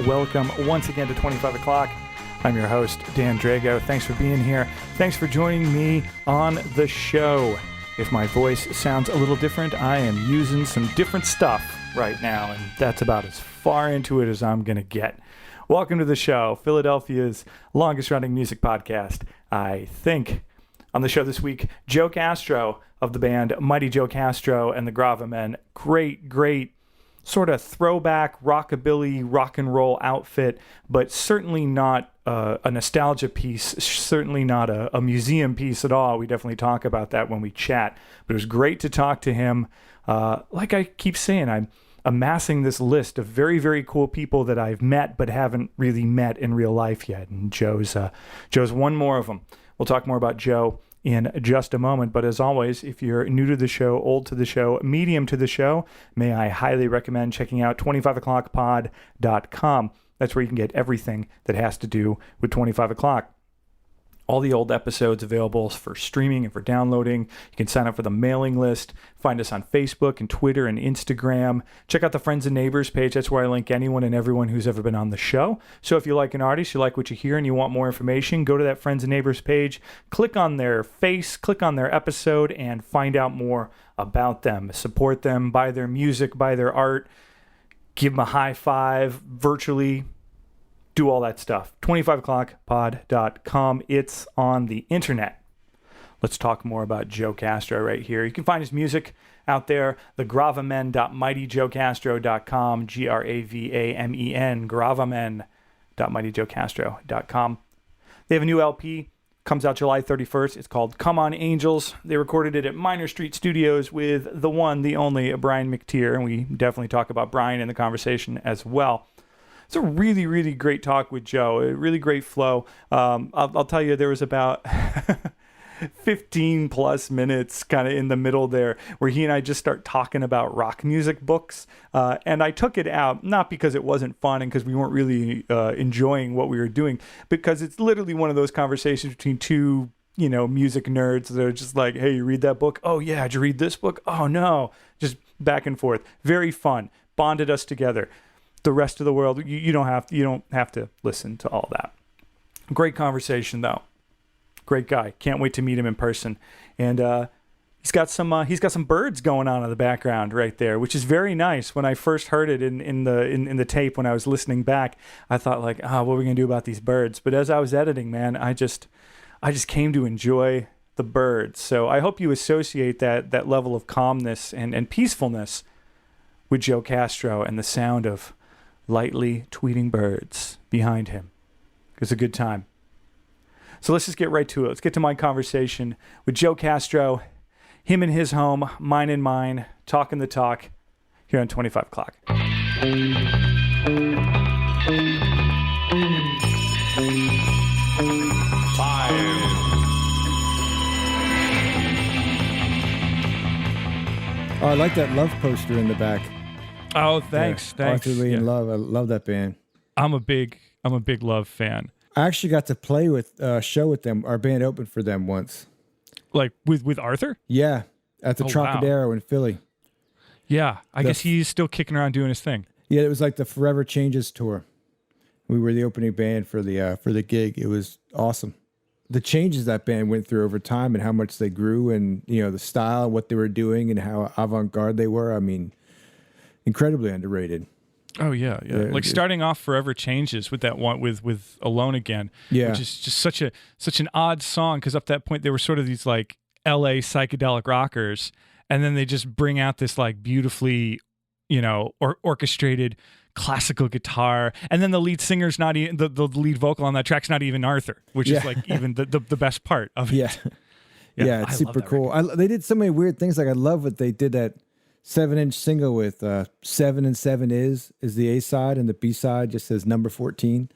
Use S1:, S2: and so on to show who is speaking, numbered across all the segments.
S1: welcome once again to 25 o'clock. I'm your host, Dan Drago. Thanks for being here. Thanks for joining me on the show. If my voice sounds a little different, I am using some different stuff right now, and that's about as far into it as I'm going to get. Welcome to the show, Philadelphia's longest-running music podcast, I think. On the show this week, Joe Castro of the band Mighty Joe Castro and the Gravamen. Great sort of throwback rockabilly rock and roll outfit, but certainly not a nostalgia piece, certainly not a museum piece at all. We definitely talk about that when we chat. But it was great to talk to him. Like I keep saying, I'm amassing this list of very, very cool people that I've met but haven't really met in real life yet. And Joe's one more of them. We'll talk more about Joe in just a moment. But as always, if you're new to the show, old to the show, medium to the show, may I highly recommend checking out 25o'clockpod.com. That's where you can get everything that has to do with 25 o'clock. All the old episodes available for streaming and for downloading. You can sign up for the mailing list. Find us on Facebook and Twitter and Instagram. Check out the Friends and Neighbors page. That's where I link anyone and everyone who's ever been on the show. So if you like an artist, you like what you hear, and you want more information, go to that Friends and Neighbors page, click on their face, click on their episode, and find out more about them. Support them, buy their music, buy their art, give them a high five virtually. Do all that stuff. 25o'clockpod.com. It's on the internet. Let's talk more about Joe Castro right here. You can find his music out there, thegravamen.mightyjoecastro.com, Gravamen, gravamen.mightyjoecastro.com. They have a new LP, comes out July 31st. It's called Come On Angels. They recorded it at Minor Street Studios with the one, the only Brian McTear, and we definitely talk about Brian in the conversation as well. It's a really, really great talk with Joe. A really great flow. I'll tell you, there was about 15 plus minutes kind of in the middle there where he and I just start talking about rock music books. And I took it out, not because it wasn't fun and because we weren't really enjoying what we were doing, because it's literally one of those conversations between two, music nerds that are just like, hey, you read that book? Oh, yeah. Did you read this book? Oh, no. Just back and forth. Very fun. Bonded us together. The rest of the world, you don't have to listen to all that. Great conversation though. Great guy. Can't wait to meet him in person. And he's got some birds going on in the background right there, which is very nice. When I first heard it in the tape when I was listening back, I thought like, what are we gonna do about these birds? But as I was editing, man, I just came to enjoy the birds. So I hope you associate that level of calmness and peacefulness with Joe Castro and the sound of lightly tweeting birds behind him. It's a good time. So let's just get right to it. Let's get to my conversation with Joe Castro, him in his home, mine in mine, talking the talk here on 25 o'clock.
S2: Oh, I like that love poster in the back.
S1: Oh, thanks.
S2: Arthur Lee and Love. I love that band.
S1: I'm a big Love fan.
S2: I actually got to play with show with them. Our band opened for them once.
S1: Like with Arthur?
S2: Yeah, at the Trocadero in Philly.
S1: Yeah, I guess he's still kicking around doing his thing.
S2: Yeah, it was like the Forever Changes tour. We were the opening band for the gig. It was awesome. The changes that band went through over time and how much they grew, and the style, what they were doing, and how avant-garde they were. I mean, incredibly underrated.
S1: Oh yeah. Like starting off Forever Changes with that one with Alone Again, which is just such an odd song, because up that point they were sort of these like LA psychedelic rockers, and then they just bring out this like beautifully, orchestrated classical guitar, and then the lead singer's not even the lead vocal on that track's not even Arthur, which is like even the best part of it.
S2: Yeah, it's super cool. They did so many weird things. Like I love what they did, that 7-inch single with 7 and 7 is the A side, and the B side just says number 14.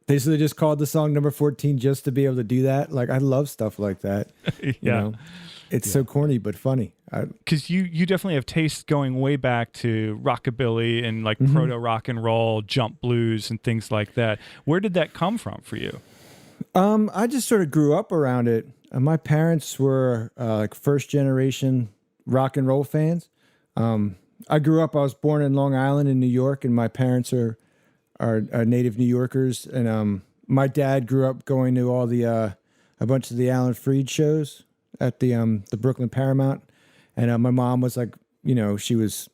S2: They just called the song number 14 just to be able to do that. Like I love stuff like that. It's so corny but funny.
S1: Because you definitely have taste going way back to rockabilly and like proto rock and roll, jump blues and things like that. Where did that come from for you?
S2: I just sort of grew up around it. My parents were like first generation rock and roll fans. I was born in Long Island in New York, and my parents are are native New Yorkers, and my dad grew up going to all the a bunch of the Alan Freed shows at the Brooklyn Paramount, and my mom was like, she was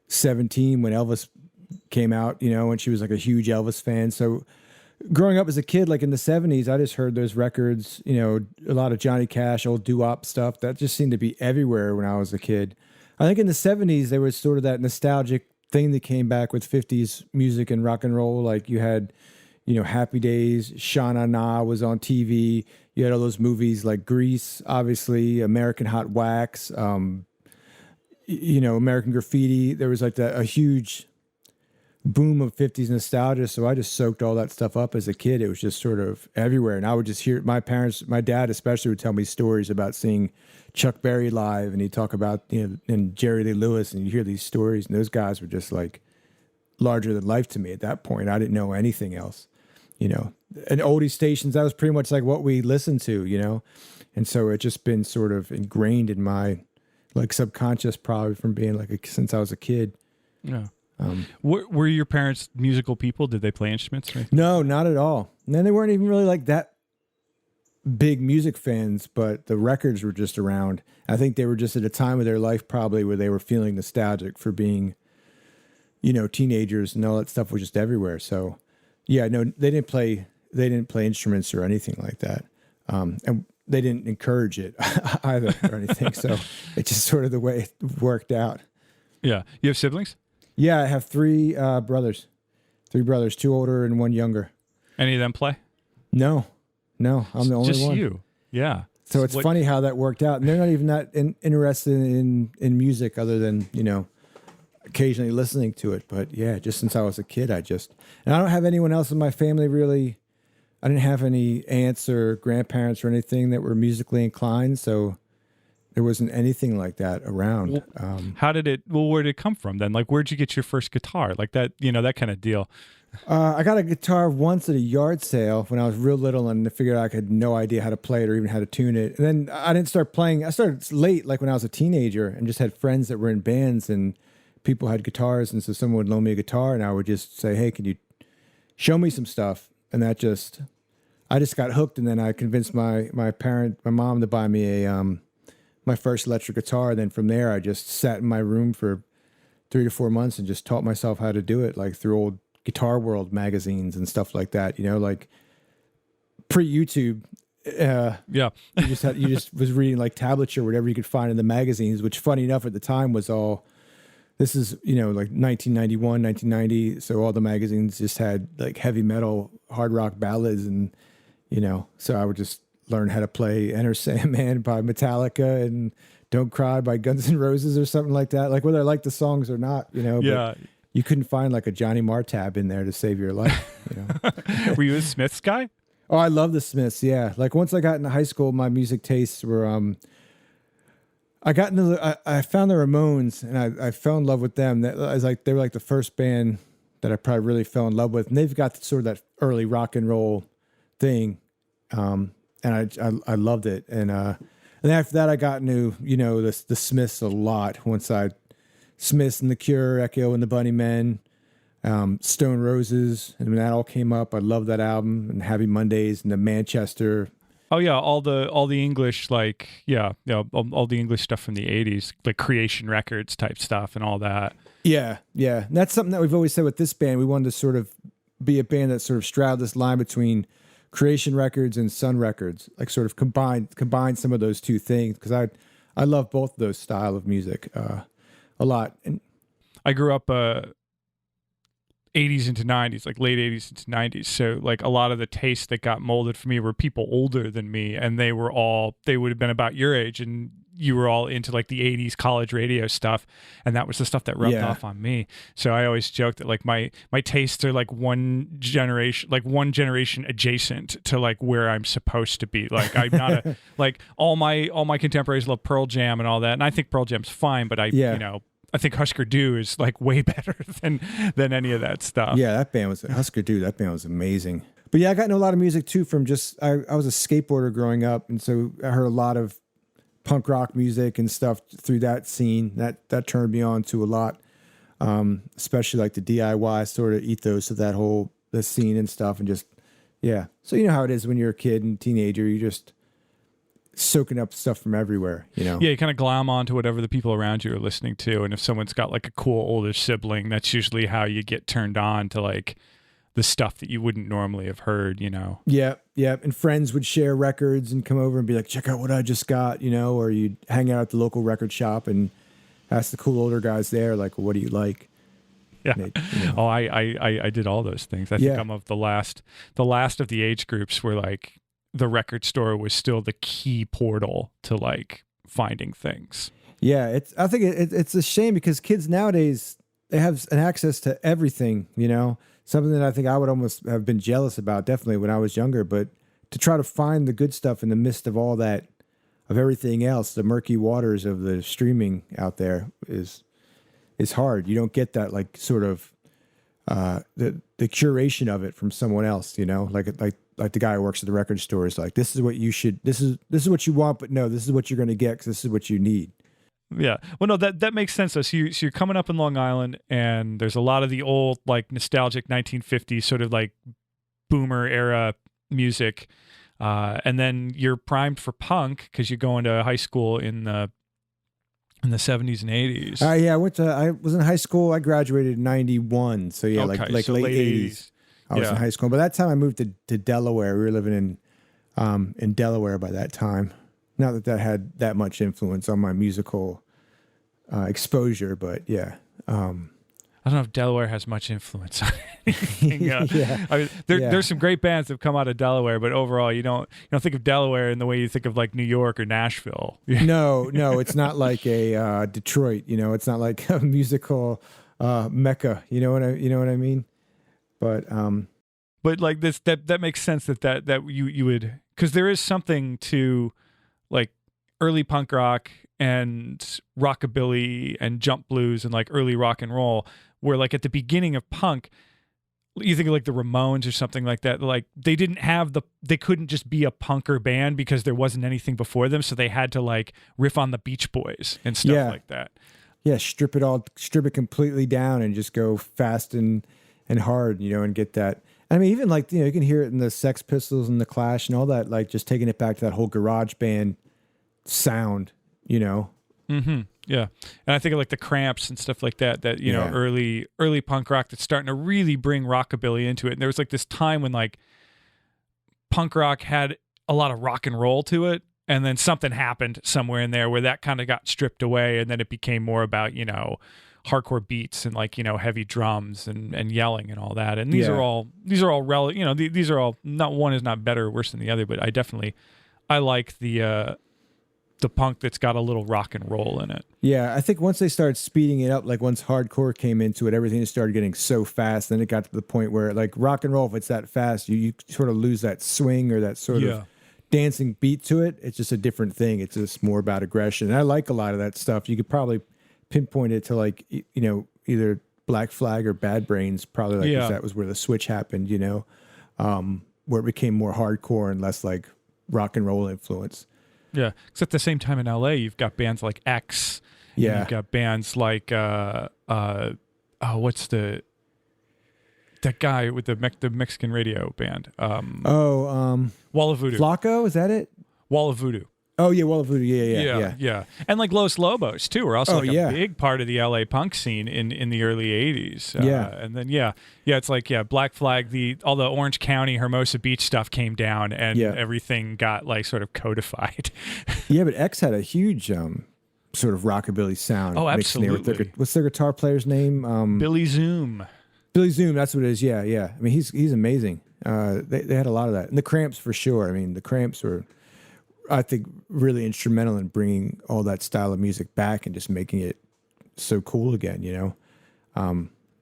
S2: 17 when Elvis came out, and she was like a huge Elvis fan. So growing up as a kid, like in the 70s, I just heard those records, a lot of Johnny Cash, old doo-wop stuff. That just seemed to be everywhere when I was a kid. I think in the 70s, there was sort of that nostalgic thing that came back with 50s music and rock and roll. Like you had, Happy Days, Sha Na Na was on TV. You had all those movies like Grease, obviously, American Hot Wax, American Graffiti. There was like a huge boom of 50s nostalgia. So I just soaked all that stuff up as a kid. It was just sort of everywhere. And I would just hear my dad especially would tell me stories about seeing Chuck Berry live, and he'd talk about, and Jerry Lee Lewis, and you hear these stories, and those guys were just like larger than life to me at that point. I didn't know anything else, and oldie stations, that was pretty much like what we listened to, and so it just been sort of ingrained in my like subconscious, probably from being like since I was a kid.
S1: Yeah. Were your parents musical people? Did they play instruments? Or
S2: no, not at all. And then they weren't even really like that big music fans, but the records were just around. I think they were just at a time of their life probably where they were feeling nostalgic for being, teenagers, and all that stuff was just everywhere. So yeah, no, they didn't play instruments or anything like that. And they didn't encourage it either or anything. So it's just sort of the way it worked out.
S1: Yeah. You have siblings?
S2: Yeah, I have three brothers, 2 older and 1 younger.
S1: Any of them play?
S2: No, I'm the only
S1: just
S2: one.
S1: Just you. Yeah.
S2: So it's funny how that worked out. And they're not even that interested in music other than, occasionally listening to it. But yeah, just since I was a kid, and I don't have anyone else in my family really. I didn't have any aunts or grandparents or anything that were musically inclined. So there wasn't anything like that around.
S1: Well, where did it come from then? Like, where'd you get your first guitar? Like that, that kind of deal.
S2: I got a guitar once at a yard sale when I was real little, and I figured I had no idea how to play it or even how to tune it. And then I didn't start playing. I started late, like when I was a teenager, and just had friends that were in bands, and people had guitars. And so someone would loan me a guitar, and I would just say, hey, can you show me some stuff? And I just got hooked. And then I convinced my mom to buy me my first electric guitar. Then from there, I just sat in my room for 3 to 4 months and just taught myself how to do it, like through old Guitar World magazines and stuff like that, like pre-YouTube.
S1: Yeah.
S2: you just was reading like tablature, whatever you could find in the magazines, which funny enough at the time was all, this is, like 1991, 1990. So all the magazines just had like heavy metal, hard rock ballads. And, so I would just learn how to play Enter Sandman by Metallica and Don't Cry by Guns N' Roses or something like that. Like whether I like the songs or not,
S1: Yeah.
S2: But you couldn't find like a Johnny Marr tab in there to save your life.
S1: Were you a Smiths guy?
S2: Oh, I love the Smiths. Yeah. Like once I got into high school, my music tastes were, I found the Ramones, and I fell in love with them. They were like the first band that I probably really fell in love with. And they've got sort of that early rock and roll thing. And I loved it. And after that I got into, the Smiths a lot. Smiths and the Cure, Echo and the Bunnymen, Stone Roses, and when that all came up, I loved that album, and Happy Mondays and the Manchester.
S1: Oh yeah, all the English, like all the English stuff from the 80s, like Creation Records type stuff and all that.
S2: Yeah. And that's something that we've always said with this band. We wanted to sort of be a band that sort of straddled this line between Creation Records and Sun Records, like sort of combine some of those two things, because I love both of those style of music a lot. And
S1: I grew up 80s into 90s, like late 80s into 90s. So like a lot of the tastes that got molded for me were people older than me, and they would have been about your age, and you were all into like the 80s college radio stuff, and that was the stuff that rubbed off on me. So I always joke that like my tastes are like one generation adjacent to like where I'm supposed to be. Like I'm not like all my contemporaries love Pearl Jam and all that, and I think Pearl Jam's fine, but I think Husker Du is like way better than any of that stuff.
S2: Yeah, that band was Husker Du. That band was amazing. But yeah, I got into a lot of music too from just I was a skateboarder growing up, and so I heard a lot of punk rock music and stuff through that scene. That turned me on to a lot. especially like the DIY sort of ethos of the scene and stuff, and just so you know how it is when you're a kid and teenager, you're just soaking up stuff from everywhere,
S1: Yeah, you kind of glom onto whatever the people around you are listening to, and if someone's got like a cool older sibling, that's usually how you get turned on to like the stuff that you wouldn't normally have heard,
S2: Yeah. And friends would share records and come over and be like, check out what I just got, or you'd hang out at the local record shop and ask the cool older guys there, like, well, what do you like?
S1: Yeah. Oh, I did all those things. I think I'm of the last of the age groups where like the record store was still the key portal to like finding things.
S2: Yeah. I think it's a shame because kids nowadays, they have an access to everything, something that I think I would almost have been jealous about definitely when I was younger, but to try to find the good stuff in the midst of all that, of everything else, the murky waters of the streaming out there is hard. You don't get that like sort of the curation of it from someone else, like the guy who works at the record store is like, this is what you should, this is what you want, but no, this is what you're going to get because this is what you need.
S1: Yeah. Well, no, that makes sense though. So you're coming up in Long Island and there's a lot of the old like nostalgic 1950s sort of like boomer era music. And then you're primed for punk because you're going to high school in the 70s and 80s.
S2: Yeah, I was in high school. I graduated in 91. So yeah,
S1: okay,
S2: like
S1: so
S2: late 80s. I was in high school. By that time I moved to Delaware. We were living in Delaware by that time. Not that had that much influence on my musical exposure, but yeah.
S1: I don't know if Delaware has much influence on anything. There's some great bands that have come out of Delaware, but overall, you don't think of Delaware in the way you think of like New York or Nashville.
S2: No, it's not like a Detroit. It's not like a musical mecca. You know what I mean?
S1: But like this, that makes sense that you would, because there is something to like early punk rock and rockabilly and jump blues and like early rock and roll, where like at the beginning of punk, you think of like the Ramones or something like that, like they couldn't just be a punker band because there wasn't anything before them, so they had to like riff on the Beach Boys and stuff like that.
S2: Yeah, strip it completely down and just go fast and hard, and get that. I mean, even like, you can hear it in the Sex Pistols and the Clash and all that, like just taking it back to that whole garage band sound,
S1: Mm-hmm. Yeah. And I think of like the Cramps and stuff like that, early punk rock that's starting to really bring rockabilly into it. And there was like this time when like punk rock had a lot of rock and roll to it. And then something happened somewhere in there where that kind of got stripped away. And then it became more about, hardcore beats and like, heavy drums and yelling and all that. And these are all these are all, not one is not better or worse than the other, but I like the punk that's got a little rock and roll in it.
S2: Yeah, I think once they started speeding it up, like once hardcore came into it, everything started getting so fast. Then it got to the point where like rock and roll, if it's that fast, you sort of lose that swing or that sort of dancing beat to it. It's just a different thing. It's just more about aggression. And I like a lot of that stuff. You could probably pinpoint it to like, either Black Flag or Bad Brains, probably like 'cause that was where the switch happened, where it became more hardcore and less like rock and roll influence.
S1: Yeah, because at the same time in LA, you've got bands like X. Yeah, you've got bands like what's that guy with the Mexican radio band? Wall of Voodoo.
S2: Flacco, is that it?
S1: Wall of Voodoo.
S2: Oh yeah, Wall of Voodoo. Yeah.
S1: And like Los Lobos too, are also a big part of the LA punk scene in the early '80s. And then it's like Black Flag. All the Orange County, Hermosa Beach stuff came down, and everything got like sort of codified.
S2: Yeah, but X had a huge sort of rockabilly sound.
S1: Oh, absolutely.
S2: What's their guitar player's name?
S1: Billy Zoom.
S2: Billy Zoom, that's what it is. Yeah. I mean, he's amazing. They had a lot of that, and the Cramps for sure. I mean, the Cramps were, I think, really instrumental in bringing all that style of music back and just making it so cool again,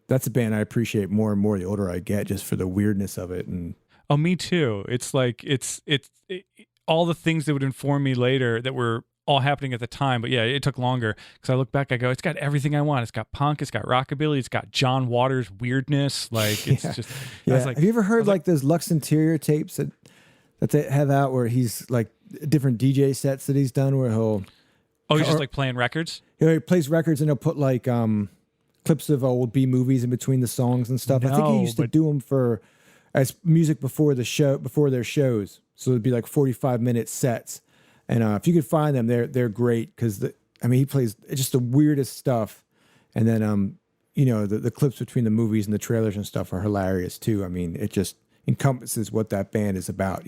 S2: That's a band I appreciate more and more the older I get, just for the weirdness of it. And
S1: oh, me too. It's like it's all the things that would inform me later that were all happening at the time. But yeah, it took longer because I look back, I go, it's got everything I want. It's got punk, it's got rockabilly, it's got John Waters weirdness. Like it's just.
S2: Yeah. Have you ever heard like those Lux Interior tapes that they have out where he's like different DJ sets that he's done where he'll.
S1: Oh, he's just like playing records?
S2: He plays records and he'll put like clips of old B movies in between the songs and stuff? I think he used to
S1: but
S2: do them as music before their shows. So it'd be like 45-minute sets. And if you could find them, they're great because he plays just the weirdest stuff. And then the clips between the movies and the trailers and stuff are hilarious too. I mean, it just encompasses what that band is about,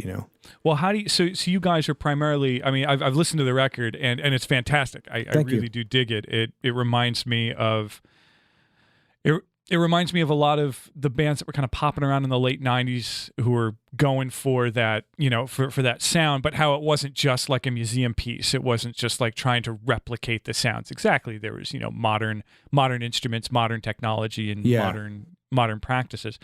S1: Well, how do you? So you guys are primarily. I mean, I've listened to the record and it's fantastic. I really do dig it. It reminds me of. It reminds me of a lot of the bands that were kind of popping around in the late 90s who were going for that, for that sound, but how it wasn't just like a museum piece. It wasn't just like trying to replicate the sounds exactly. There was, modern instruments, modern technology, and modern practices.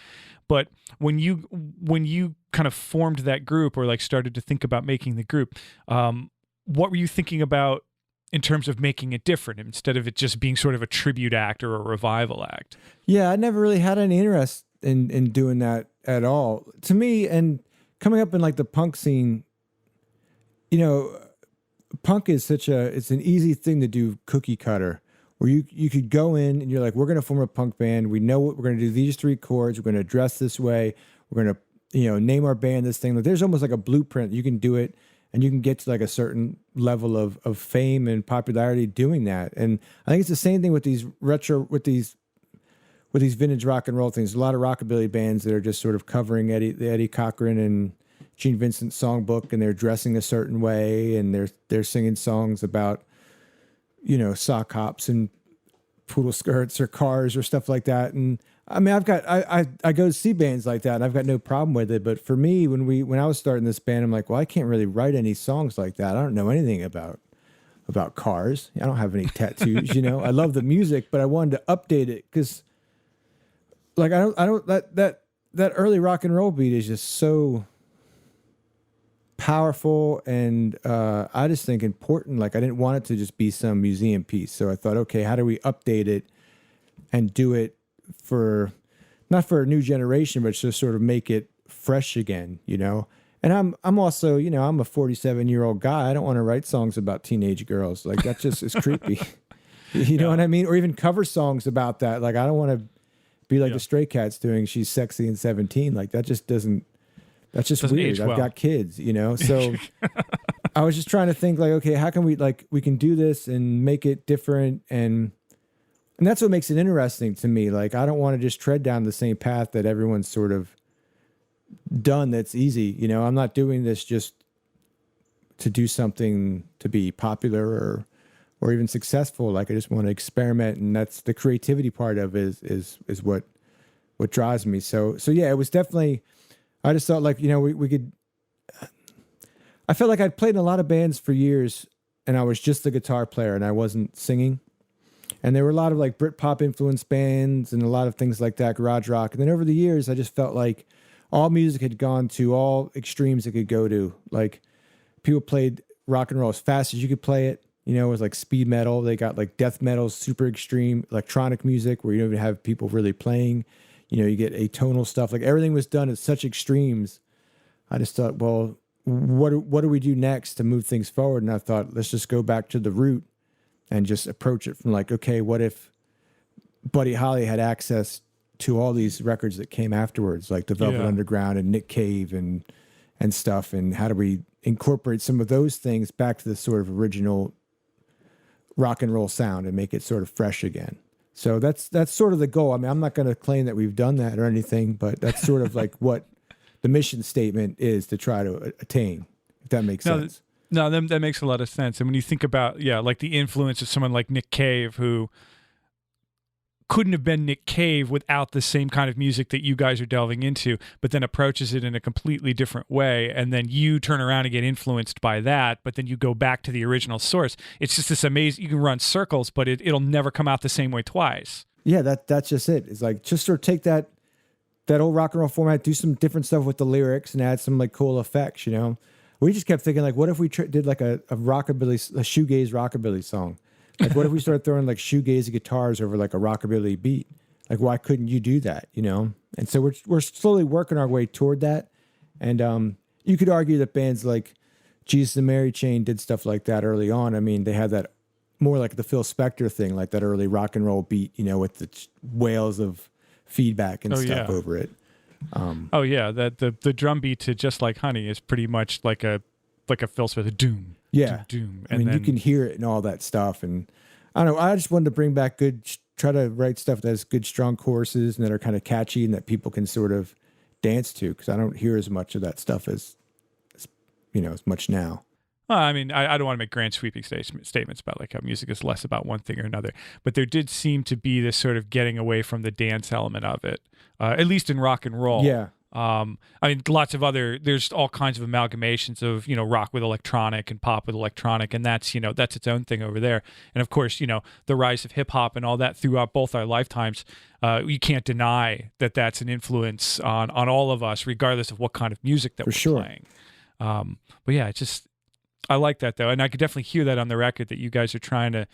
S1: But when you kind of formed that group or like started to think about making the group, what were you thinking about in terms of making it different instead of it just being sort of a tribute act or a revival act?
S2: Yeah, I never really had any interest in doing that at all. To me, and coming up in like the punk scene, punk is it's an easy thing to do cookie cutter, where you could go in and you're like, we're going to form a punk band. We know what we're going to do. These 3 chords. We're going to dress this way. We're going to, name our band this thing. Like, there's almost like a blueprint. You can do it. And you can get to like a certain level of fame and popularity doing that. And I think it's the same thing with these vintage rock and roll things. A lot of rockabilly bands that are just sort of covering Eddie Cochran and Gene Vincent's songbook, and they're dressing a certain way, and they're singing songs about, sock hops and poodle skirts or cars or stuff like that. And I mean, I go to see bands like that and I've got no problem with it. But for me, when I was starting this band, I'm like, well, I can't really write any songs like that. I don't know anything about cars. I don't have any tattoos, I love the music, but I wanted to update it because like, that early rock and roll beat is just so powerful and I just think important. Like, I didn't want it to just be some museum piece. So I thought, okay, how do we update it and do it not for a new generation, but just sort of make it fresh again, And I'm also, I'm a 47-year-old guy. I don't want to write songs about teenage girls. Like, that just is creepy. You know what I mean? Or even cover songs about that. Like, I don't want to be like the Stray Cats doing "She's Sexy and 17." Like, that's just weird. I've got kids, So I was just trying to think like, okay, how can we can do this and make it different, and that's what makes it interesting to me. Like, I don't want to just tread down the same path that everyone's sort of done that's easy. I'm not doing this just to do something to be popular or even successful. Like, I just want to experiment, and that's the creativity part of it is what drives me. So yeah, it was definitely, I just thought like, we could, I felt like I'd played in a lot of bands for years and I was just the guitar player and I wasn't singing. And there were a lot of like Britpop influenced bands and a lot of things like that, garage rock. And then over the years, I just felt like all music had gone to all extremes it could go to. Like, people played rock and roll as fast as you could play it. It was like speed metal. They got like death metal, super extreme electronic music where you don't even have people really playing. You get atonal stuff. Like, everything was done at such extremes. I just thought, well, what do we do next to move things forward? And I thought, let's just go back to the root and just approach it from like, okay, what if Buddy Holly had access to all these records that came afterwards, like the Velvet Underground and Nick Cave and stuff, and how do we incorporate some of those things back to the sort of original rock and roll sound and make it sort of fresh again? So that's sort of the goal. I mean, I'm not going to claim that we've done that or anything, but that's sort of like what the mission statement is to try to attain, if that makes sense.
S1: No, that makes a lot of sense. And when you think about, like the influence of someone like Nick Cave, who couldn't have been Nick Cave without the same kind of music that you guys are delving into, but then approaches it in a completely different way. And then you turn around and get influenced by that, but then you go back to the original source. It's just this amazing, you can run circles, but it'll never come out the same way twice.
S2: Yeah, that's just it. It's like, just sort of take that old rock and roll format, do some different stuff with the lyrics and add some like cool effects, We just kept thinking like, what if we did like a shoegaze rockabilly song? Like, what if we started throwing like shoegaze guitars over like a rockabilly beat? Like, why couldn't you do that? And so we're slowly working our way toward that. And you could argue that bands like Jesus and Mary Chain did stuff like that early on. I mean, they had that more like the Phil Spector thing, like that early rock and roll beat, you know, with the wails of feedback and stuff over it.
S1: That the drum beat to Just Like Honey is pretty much like a Phil Spector doom.
S2: Yeah,
S1: doom.
S2: I mean, you can hear it and all that stuff, and I don't know. I just wanted to bring back try to write stuff that has good, strong choruses and that are kind of catchy and that people can sort of dance to, because I don't hear as much of that stuff as much now.
S1: I mean, I don't want to make grand sweeping statements about like how music is less about one thing or another, but there did seem to be this sort of getting away from the dance element of it, at least in rock and roll.
S2: Yeah.
S1: I mean, there's all kinds of amalgamations of, rock with electronic and pop with electronic, and that's its own thing over there. And of course, the rise of hip hop and all that throughout both our lifetimes, you can't deny that that's an influence on all of us, regardless of what kind of music that we're playing. But yeah, I like that though. And I could definitely hear that on the record that you guys are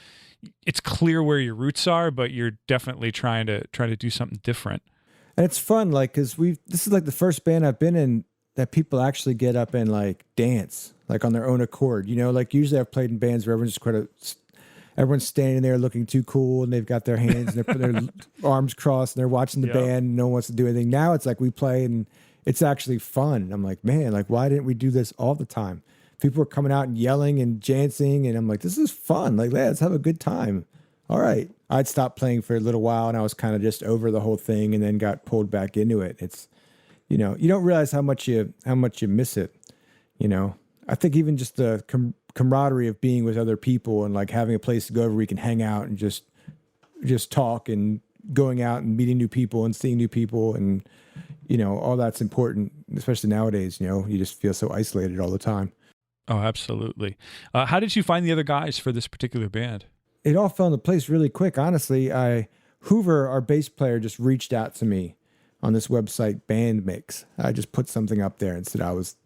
S1: it's clear where your roots are, but you're definitely trying to do something different.
S2: And it's fun, like, because this is like the first band I've been in that people actually get up and like dance, like on their own accord. Like usually I've played in bands where everyone's standing there looking too cool and they've got their hands and their arms crossed and they're watching the band and no one wants to do anything. Now it's like we play and it's actually fun. I'm like, man, like why didn't we do this all the time? People were coming out and yelling and dancing, and I'm like, this is fun. Like, let's have a good time. All right. I'd stopped playing for a little while, and I was kind of just over the whole thing, and then got pulled back into it. It's, you don't realize how much you miss it. I think even just the camaraderie of being with other people and like having a place to go where we can hang out and just talk, and going out and meeting new people and seeing new people, and all that's important, especially nowadays. You just feel so isolated all the time.
S1: Oh, absolutely. How did you find the other guys for this particular band?
S2: It all fell into place really quick. Honestly, Hoover, our bass player, just reached out to me on this website, Band Mix. I just put something up there and said I was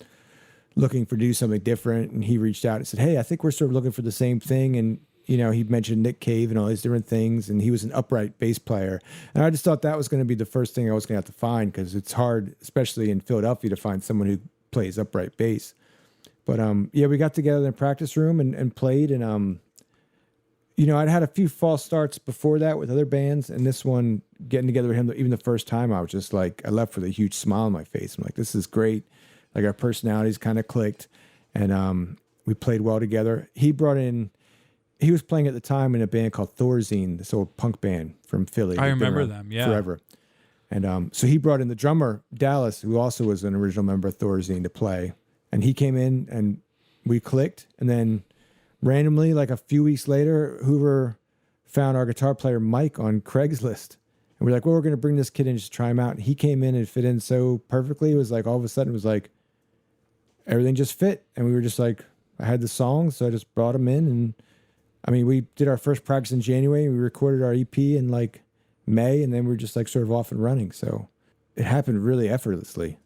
S2: looking to do something different. And he reached out and said, hey, I think we're sort of looking for the same thing. And, he mentioned Nick Cave and all these different things. And he was an upright bass player. And I just thought that was going to be the first thing I was going to have to find, because it's hard, especially in Philadelphia, to find someone who plays upright bass. But we got together in the practice room and played, and I'd had a few false starts before that with other bands, and this one, getting together with him, even the first time, I was just like, I left with a huge smile on my face. I'm like, this is great. Like, our personalities kind of clicked, and we played well together. He was playing at the time in a band called Thorazine, this old punk band from Philly.
S1: I remember them, yeah.
S2: Forever. And so he brought in the drummer, Dallas, who also was an original member of Thorazine, to play. And he came in and we clicked. And then randomly, like a few weeks later, Hoover found our guitar player, Mike, on Craigslist. And we're like, well, we're going to bring this kid in, just try him out. And he came in and fit in so perfectly. It was like, all of a sudden, it was like, everything just fit. And we were just like, I had the songs, so I just brought him in. And I mean, we did our first practice in January. We recorded our EP in like May, and then we were just like sort of off and running. So it happened really effortlessly.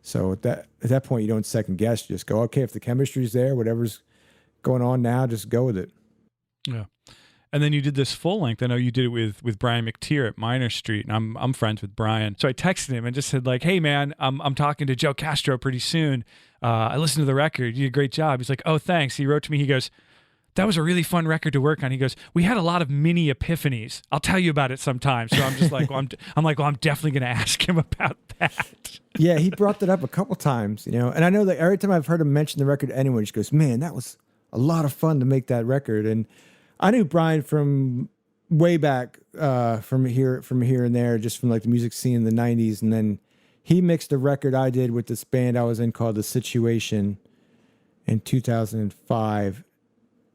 S2: So at that point, you don't second guess. You just go, okay, if the chemistry's there, whatever's going on now, just go with it.
S1: Yeah. And then you did this full length. I know you did it with Brian McTear at Minor Street, and I'm friends with Brian. So I texted him and just said like, hey man, I'm talking to Joe Castro pretty soon. I listened to the record. You did a great job. He's like, oh, thanks. He wrote to me. He goes, that was a really fun record to work on. He goes, we had a lot of mini epiphanies. I'll tell you about it sometime. So I'm just like, well, I'm definitely going to ask him about that.
S2: Yeah, he brought that up a couple times, And I know that every time I've heard him mention the record to anyone, he just goes, man, that was a lot of fun to make that record. And I knew Brian from way back, from here and there, just from like the music scene in the 90s. And then he mixed a record I did with this band I was in called The Situation in 2005.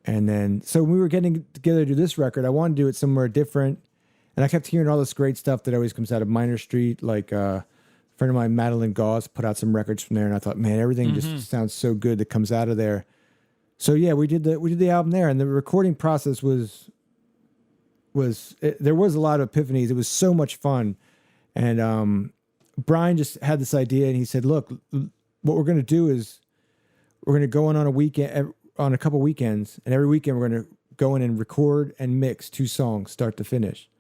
S2: And then, so when we were getting together to do this record, I wanted to do it somewhere different. And I kept hearing all this great stuff that always comes out of Minor Street. Like a friend of mine, Madeline Gauss, put out some records from there. And I thought, man, everything just sounds so good that comes out of there. So yeah, we did the album there. And the recording process there was a lot of epiphanies. It was so much fun. And Brian just had this idea, and he said, look, what we're going to do is we're going to go on a weekend, on a couple weekends, and every weekend we're going to go in and record and mix 2 songs start to finish.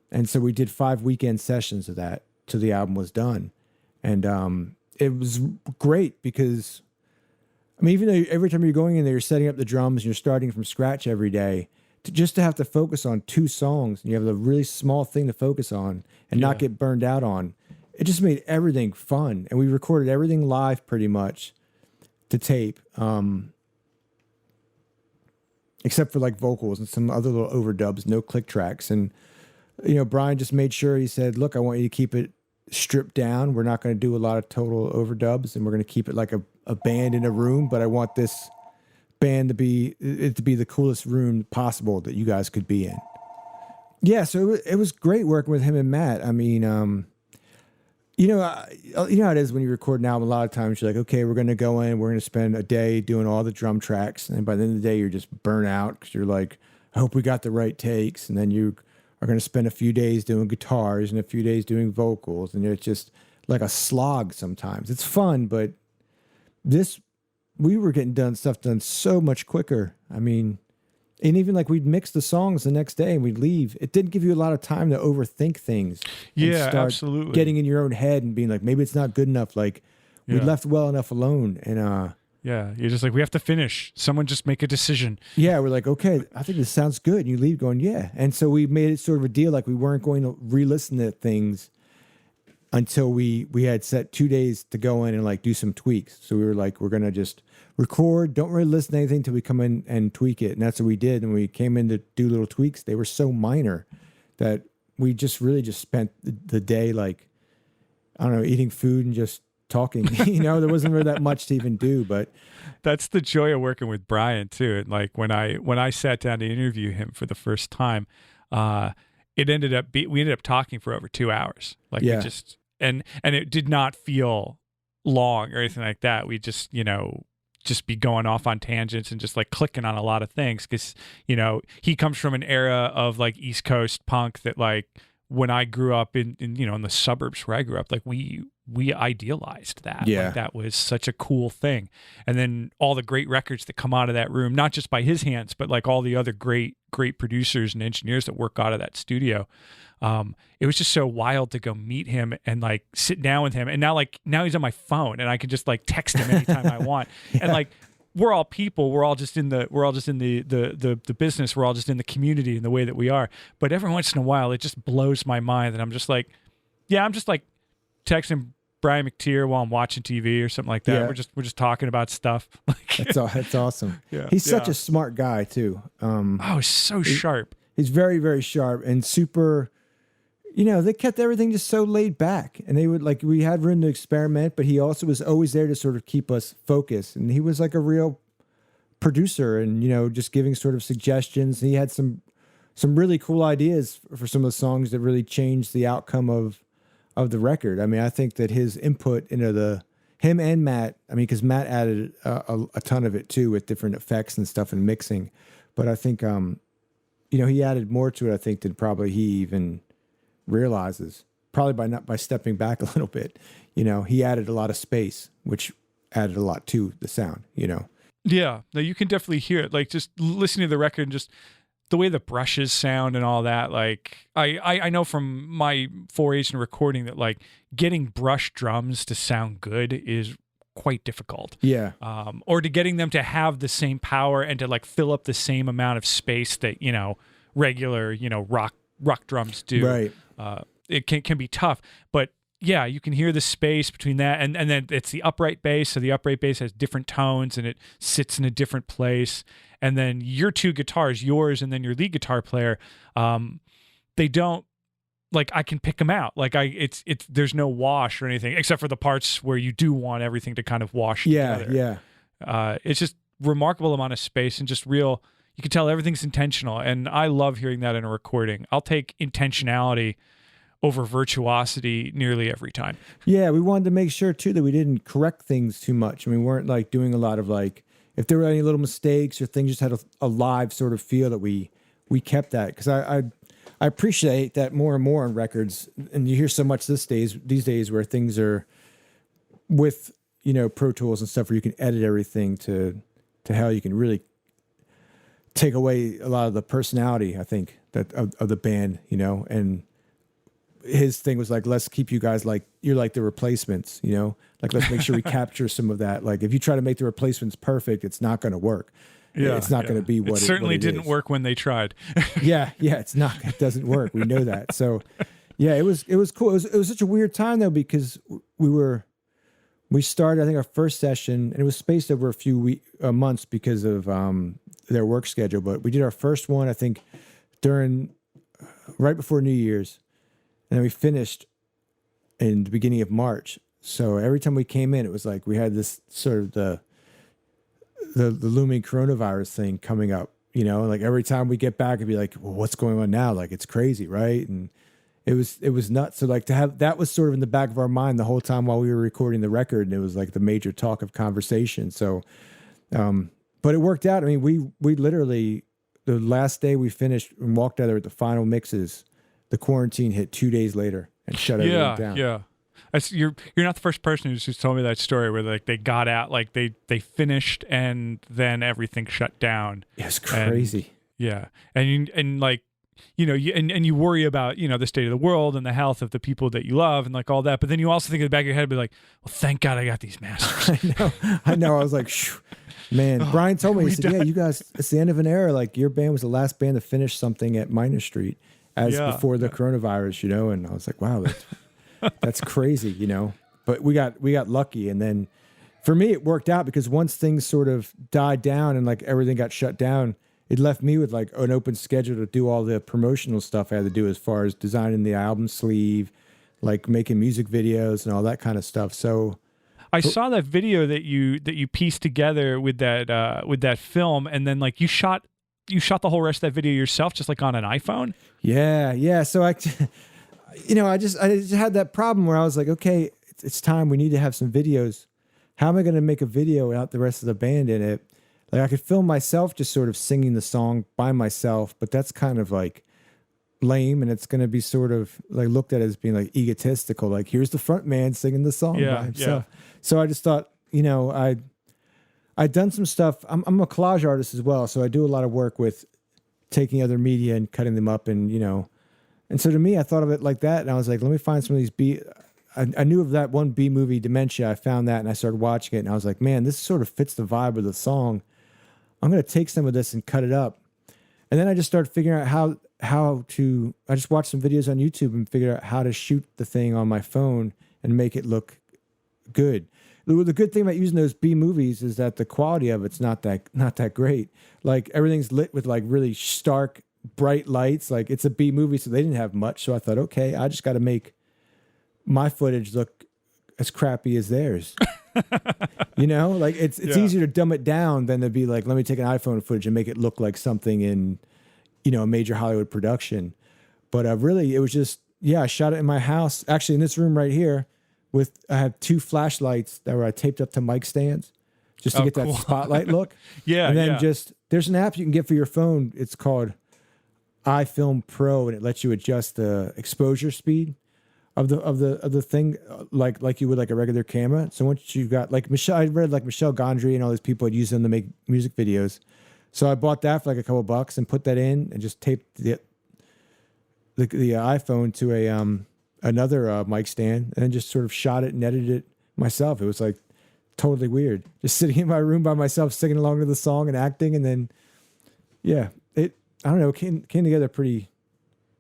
S2: And so we did 5 weekend sessions of that till the album was done. And it was great because, I mean, even though every time you're going in there, you're setting up the drums and you're starting from scratch every day, just to have to focus on 2 songs, and you have a really small thing to focus on and not get burned out on. It just made everything fun. And we recorded everything live pretty much to tape. Except for like vocals and some other little overdubs, no click tracks. And, Brian just made sure, he said, look, I want you to keep it stripped down. We're not going to do a lot of total overdubs, and we're going to keep it like a band in a room, but I want this band to be the coolest room possible that you guys could be in. Yeah, so it was great working with him and Matt. I mean, you know how it is when you record an album. A lot of times you're like, okay, we're going to go in, we're going to spend a day doing all the drum tracks, and by the end of the day, you're just burnt out because you're like, I hope we got the right takes, and then you are going to spend a few days doing guitars and a few days doing vocals, and it's just like a slog sometimes. It's fun, but we were getting stuff done so much quicker. I mean, and even like we'd mix the songs the next day and we'd leave. It didn't give you a lot of time to overthink things.
S1: Yeah,
S2: start
S1: absolutely.
S2: Getting in your own head and being like, maybe it's not good enough. Like we left well enough alone. And
S1: yeah, you're just like, we have to finish. Someone just make a decision.
S2: Yeah, we're like, okay, I think this sounds good. And you leave going, yeah. And so we made it sort of a deal, like we weren't going to re-listen to things until we had set 2 days to go in and like do some tweaks. So we were like, we're going to just record, don't really listen to anything until we come in and tweak it. And that's what we did. And we came in to do little tweaks. They were so minor that we just really just spent the day like, I don't know, eating food and just talking. There wasn't really that much to even do, but
S1: that's the joy of working with Brian too. And like when I sat down to interview him for the first time, we ended up talking for over 2 hours. Like we just, and it did not feel long or anything like that. We just, just be going off on tangents and just like clicking on a lot of things. Cause he comes from an era of like East Coast punk that like when I grew up in the suburbs where I grew up, like we idealized that.
S2: Yeah.
S1: Like that was such a cool thing. And then all the great records that come out of that room, not just by his hands, but like all the other great producers and engineers that work out of that studio. It was just so wild to go meet him and like sit down with him. And now he's on my phone and I can just like text him anytime I want. Yeah. And like, we're all people. We're all just in the business. We're all just in the community in the way that we are. But every once in a while, it just blows my mind that I'm just like texting Brian McTear while I'm watching TV or something like that. Yeah. We're just talking about stuff.
S2: That's awesome.
S1: Yeah.
S2: He's such a smart guy too.
S1: So sharp.
S2: He's very, very sharp and super. They kept everything just so laid back, and they would like, we had room to experiment, but he also was always there to sort of keep us focused. And he was like a real producer and, just giving sort of suggestions. And he had some really cool ideas for some of the songs that really changed the outcome of the record. I mean, I think that his input into him and Matt, I mean, because Matt added a ton of it too with different effects and stuff and mixing. But I think, he added more to it, I think, than probably he even realizes, probably by stepping back a little bit. He added a lot of space, which added a lot to the sound.
S1: Yeah, no, you can definitely hear it. Like just listening to the record and just the way the brushes sound and all that. Like I know from my forays in recording that like getting brush drums to sound good is quite difficult.
S2: Yeah.
S1: Or to getting them to have the same power and to like fill up the same amount of space that regular rock drums do.
S2: Right.
S1: It can be tough, but yeah, you can hear the space between that and then it's the upright bass. So the upright bass has different tones and it sits in a different place. And then your 2 guitars, yours and then your lead guitar player, they don't, like, I can pick them out. Like it's there's no wash or anything except for the parts where you do want everything to kind of wash together.
S2: Yeah.
S1: It's just remarkable amount of space and just real. You can tell everything's intentional, and I love hearing that in a recording. I'll take intentionality over virtuosity nearly every time. Yeah,
S2: we wanted to make sure too that we didn't correct things too much. I mean, we weren't like doing a lot of like, if there were any little mistakes or things just had a live sort of feel that we kept that, because I appreciate that more and more on records, and you hear so much these days where things are with Pro Tools and stuff where you can edit everything to hell. You can really take away a lot of the personality, I think, that of the band, and his thing was like, let's keep you guys like, you're like the Replacements, like, let's make sure we capture some of that. Like, if you try to make the Replacements perfect, it's not going to work. it's not going to be what
S3: it certainly
S2: what
S3: didn't
S2: is.
S3: work when they tried.
S2: It's not. It doesn't work. We know that. So, yeah, it was cool. It was such a weird time though, because we started, I think, our first session, and it was spaced over a few months because of their work schedule. But we did our first one, I think, right before New Year's, and then we finished in the beginning of March. So every time we came in, it was like we had this sort of the looming coronavirus thing coming up. You know, like every time we get back, it'd be like, well, what's going on now? Like, it's crazy, right? And it was nuts. So like to have that was sort of in the back of our mind the whole time while we were recording the record, and it was like the major talk of conversation. So, but it worked out. I mean, we literally, the last day we finished and walked out there with the final mixes, the quarantine hit 2 days later and shut everything down.
S3: Yeah. You're not the first person who's told me that story where like they got out, like they finished and then everything shut down.
S2: It's crazy.
S3: And like, you know, you worry about, you know, the state of the world and the health of the people that you love and like all that. But then you also think in the back of your head, be like, well, thank God I got these masters.
S2: I know. I was like, man, Brian told me, he said, yeah, you guys, it's the end of an era. Like your band was the last band to finish something at Minor Street before the coronavirus, you know? And I was like, wow, that's crazy, you know? But we got lucky. And then for me, it worked out because once things sort of died down and like everything got shut down, it left me with like an open schedule to do all the promotional stuff I had to do as far as designing the album sleeve, like making music videos and all that kind of stuff. So
S3: I saw that video that you pieced together with that film, and then like you shot the whole rest of that video yourself, just like on an iPhone.
S2: Yeah. So I just had that problem where I was like, okay, it's time. We need to have some videos. How am I going to make a video without the rest of the band in it? Like I could film myself just sort of singing the song by myself, but that's kind of like lame, and it's going to be sort of like looked at as being like egotistical. Like here's the front man singing the song by himself. Yeah. So I just thought, you know, I'd done some stuff. I'm a collage artist as well, so I do a lot of work with taking other media and cutting them up, and you know, and so to me, I thought of it like that, and I was like, let me find some of these I knew of that one B movie, Dementia. I found that, and I started watching it, and I was like, man, this sort of fits the vibe of the song. I'm going to take some of this and cut it up. And then I just started figuring out I just watched some videos on YouTube and figured out how to shoot the thing on my phone and make it look good. The good thing about using those B movies is that the quality of it's not that great. Like everything's lit with like really stark, bright lights. Like it's a B movie, so they didn't have much. So I thought, okay, I just got to make my footage look as crappy as theirs. You know, like it's easier to dumb it down than to be like, let me take an iPhone footage and make it look like something in, you know, a major Hollywood production. But really, it was just, I shot it in my house, actually in this room right here. I have 2 flashlights that were taped up to mic stands just to get that spotlight look. And then there's an app you can get for your phone. It's called iFilm Pro, and it lets you adjust the exposure speed of the thing, like you would like a regular camera. So once you got like I read like Michel Gondry and all these people had used them to make music videos. So I bought that for like a couple bucks and put that in and just taped the iPhone to another mic stand and then just sort of shot it and edited it myself. It was like totally weird, just sitting in my room by myself, singing along to the song and acting. And then, I don't know, came together pretty.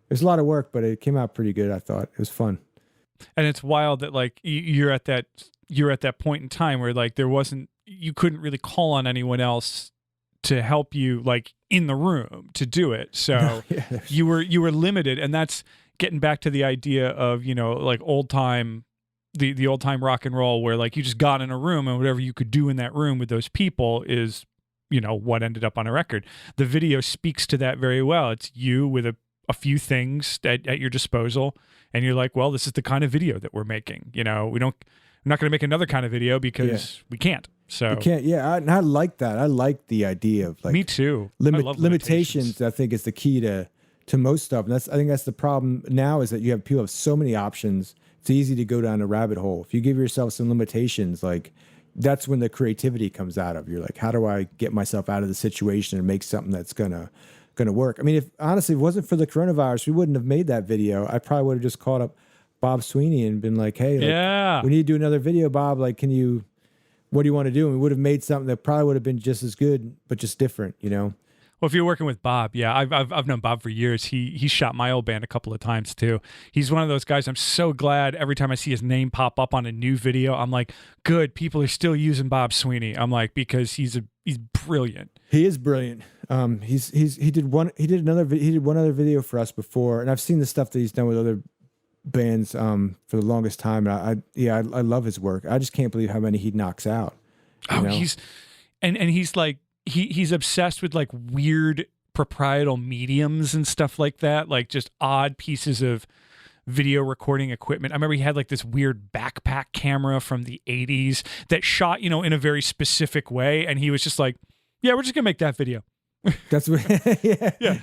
S2: It was a lot of work, but it came out pretty good. I thought it was fun.
S3: And it's wild that like you're at that point in time where like you couldn't really call on anyone else to help you like in the room to do it. So you were limited, and that's getting back to the idea of, you know, like the old time rock and roll where like you just got in a room and whatever you could do in that room with those people is, you know, what ended up on a record. The video speaks to that very well. It's you with a few things at your disposal, and you're like, well, this is the kind of video that we're making. You know, we're not going to make another kind of video because we can't. So
S2: we can't. Yeah, I like that. I like the idea of like
S3: me too.
S2: Limitations. I think is the key to most stuff. And I think that's the problem now is that people have so many options. It's easy to go down a rabbit hole. If you give yourself some limitations, like that's when the creativity comes out of. You're like, how do I get myself out of the situation and make something that's gonna work? I mean, if honestly, if it wasn't for the coronavirus, we wouldn't have made that video. I probably would have just called up Bob Sweeney and been like, hey, we need to do another video, Bob. Like, what do you want to do? And we would have made something that probably would have been just as good, but just different, you know?
S3: Well, if you're working with Bob, yeah, I've known Bob for years. He shot my old band a couple of times too. He's one of those guys. I'm so glad every time I see his name pop up on a new video, I'm like, good, people are still using Bob Sweeney. I'm like, because he's brilliant.
S2: He is brilliant. He did one other video for us before, and I've seen the stuff that he's done with other bands for the longest time. And I love his work. I just can't believe how many he knocks out.
S3: Oh, he's like. He's obsessed with like weird proprietal mediums and stuff like that, like just odd pieces of video recording equipment. I remember he had like this weird backpack camera from the 80s that shot, in a very specific way, and he was just like, yeah, we're just gonna make that video.
S2: That's what yeah.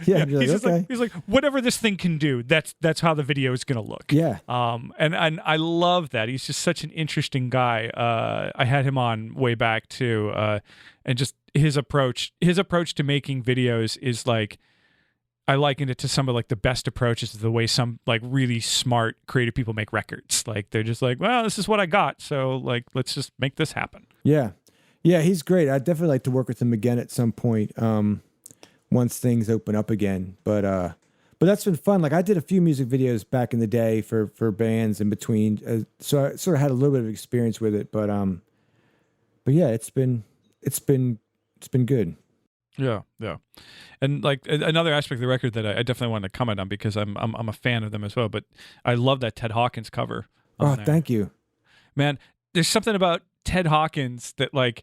S3: He's like, whatever this thing can do, that's how the video is gonna look.
S2: Yeah.
S3: And I love that. He's just such an interesting guy. I had him on way back too, and just his approach to making videos is like, I likened it to some of like the best approaches to the way some like really smart creative people make records. Like they're just like, well, this is what I got, so like let's just make this happen.
S2: Yeah, he's great. I'd definitely like to work with him again at some point. Once things open up again. But that's been fun. Like I did a few music videos back in the day for bands in between. So I sort of had a little bit of experience with it, but yeah, it's been good.
S3: Yeah. And like another aspect of the record that I definitely wanted to comment on, because I'm a fan of them as well, but I love that Ted Hawkins cover.
S2: Oh, thank you.
S3: Man, there's something about Ted Hawkins that like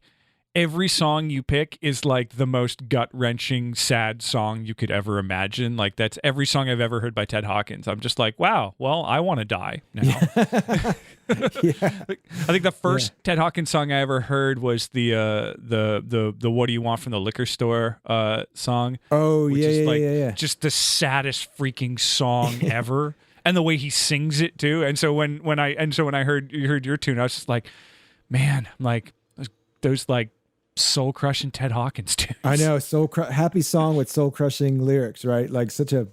S3: every song you pick is like the most gut-wrenching, sad song you could ever imagine. Like that's every song I've ever heard by Ted Hawkins. I'm just like, wow, well, I want to die now.
S2: Yeah.
S3: I think the first Ted Hawkins song I ever heard was the "What Do You Want from the Liquor Store" song.
S2: Oh,
S3: which
S2: yeah,
S3: is like
S2: yeah.
S3: just the saddest freaking song ever, and the way he sings it too. And so when I heard your tune, I was just like, man, like those like soul crushing Ted Hawkins tunes.
S2: I know, happy song with soul crushing lyrics, right? Like such a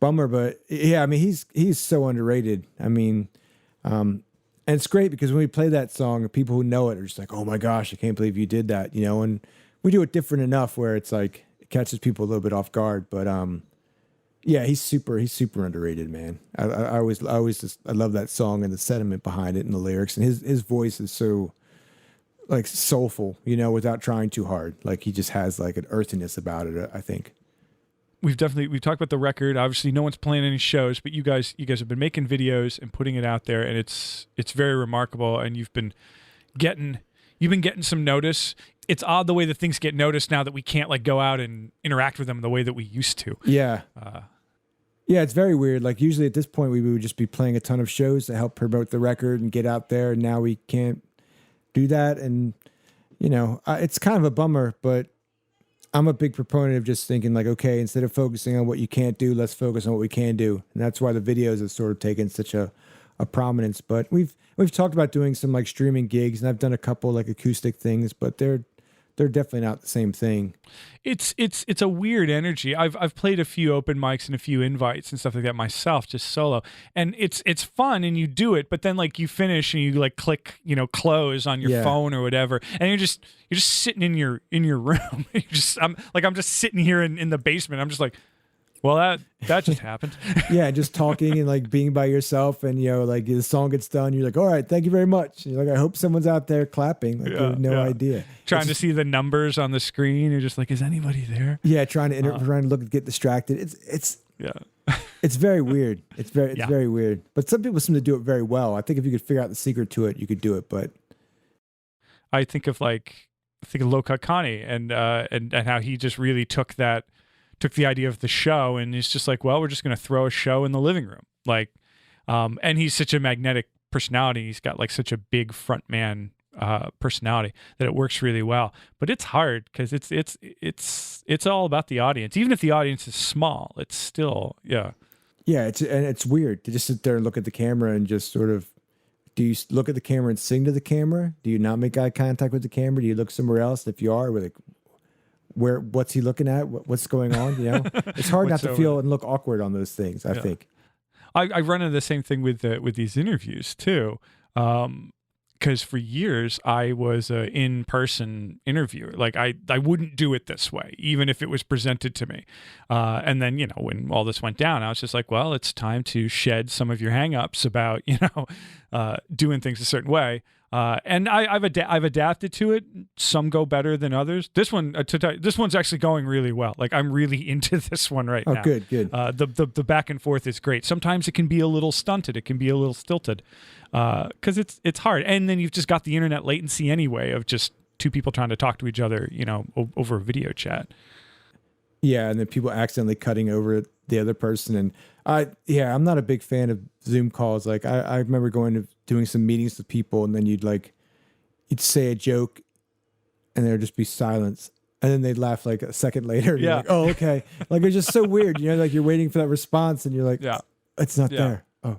S2: bummer, but yeah, I mean he's so underrated. I mean, and it's great because when we play that song, people who know it are just like, oh my gosh, I can't believe you did that, and we do it different enough where it's like it catches people a little bit off guard. But yeah, he's super underrated, man. I always just, I love that song and the sentiment behind it and the lyrics, and his voice is so like soulful, without trying too hard. Like he just has like an earthiness about it, I think.
S3: We've talked about the record. Obviously no one's playing any shows, but you guys have been making videos and putting it out there, and it's very remarkable, and you've been getting some notice. It's odd the way that things get noticed now that we can't like go out and interact with them the way that we used to.
S2: Yeah. Yeah, it's very weird. Like usually at this point we would just be playing a ton of shows to help promote the record and get out there, and now we can't do that. And it's kind of a bummer, but I'm a big proponent of just thinking like, okay, instead of focusing on what you can't do, let's focus on what we can do. And that's why the videos have sort of taken such a prominence. But we've talked about doing some like streaming gigs, and I've done a couple like acoustic things, but they're definitely not the same thing.
S3: It's a weird energy. I've played a few open mics and a few invites and stuff like that myself, just solo, and it's fun, and you do it, but then like you finish and you like click close on your phone or whatever, and you're just sitting in your room. I'm just sitting here in the basement. I'm just like, well, that just happened.
S2: Yeah, just talking and like being by yourself, and like the song gets done, you're like, all right, thank you very much. And you're like, I hope someone's out there clapping. Like you have no idea.
S3: Trying to see the numbers on the screen. You're just like, is anybody there?
S2: Yeah, trying to look, get distracted. It's very weird. It's very weird. But some people seem to do it very well. I think if you could figure out the secret to it, you could do it. But
S3: I think of Low Cut Connie and how he just really took the idea of the show, and it's just like, well, we're just going to throw a show in the living room. Like, and he's such a magnetic personality. He's got like such a big front man personality that it works really well. But it's hard because it's all about the audience. Even if the audience is small, it's still, yeah.
S2: It's weird to just sit there and look at the camera and just sort of, do you look at the camera and sing to the camera? Do you not make eye contact with the camera? Do you look somewhere else? If you are, we're like, what's he looking at? What's going on? It's hard not to feel and look awkward on those things. I think
S3: I run into the same thing with these interviews too, because for years I was an in-person interviewer. Like I wouldn't do it this way, even if it was presented to me. And then, when all this went down, I was just like, well, it's time to shed some of your hang-ups about, doing things a certain way. And I've adapted to it. Some go better than others. This one's actually going really well. Like I'm really into this one right now.
S2: Oh, good.
S3: The back and forth is great. Sometimes it can be a little stunted. It can be a little stilted, because it's hard. And then you've just got the internet latency anyway of just two people trying to talk to each other, over a video chat.
S2: Yeah, and then people accidentally cutting over the other person. And I'm not a big fan of Zoom calls. Like I remember doing some meetings with people, and then you'd say a joke and there'd just be silence. And then they'd laugh like a second later. You're like, oh, okay. Like it's just so weird. Like you're waiting for that response and you're like, it's not there. Oh,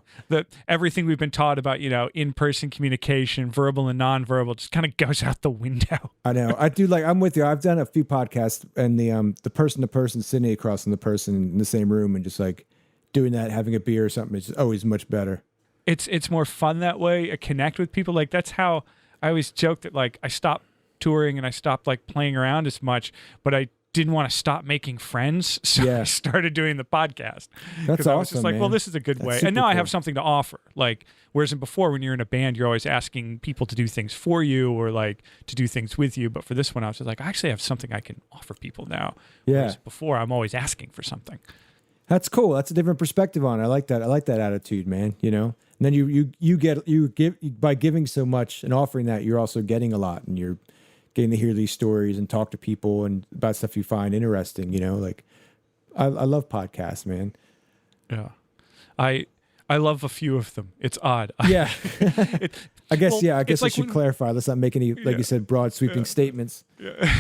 S3: everything we've been taught about, in-person communication, verbal and nonverbal, just kind of goes out the window.
S2: I know. I do. I'm with you. I've done a few podcasts, and the person to person sitting across from the person in the same room, and just like doing that, having a beer or something, it's always much better.
S3: It's more fun that way. I connect with people. Like that's how I always joke that like I stopped touring and I stopped like playing around as much, but I didn't want to stop making friends, so I started doing the podcast.
S2: That's awesome.
S3: I was just like, well, this is a good way. And now I have something to offer. Like, whereas before, when you're in a band, you're always asking people to do things for you or like to do things with you. But for this one, I was just like, I actually have something I can offer people now.
S2: Yeah.
S3: Whereas before, I'm always asking for something.
S2: That's cool. That's a different perspective on it. I like that. I like that attitude, man. And then you give by giving so much and offering that, you're also getting a lot, and you're getting to hear these stories and talk to people and about stuff you find interesting, like I love podcasts, man.
S3: Yeah. I love a few of them. It's odd.
S2: Yeah. I guess I should clarify. Let's not make any, like you said, broad sweeping statements.
S3: Yeah.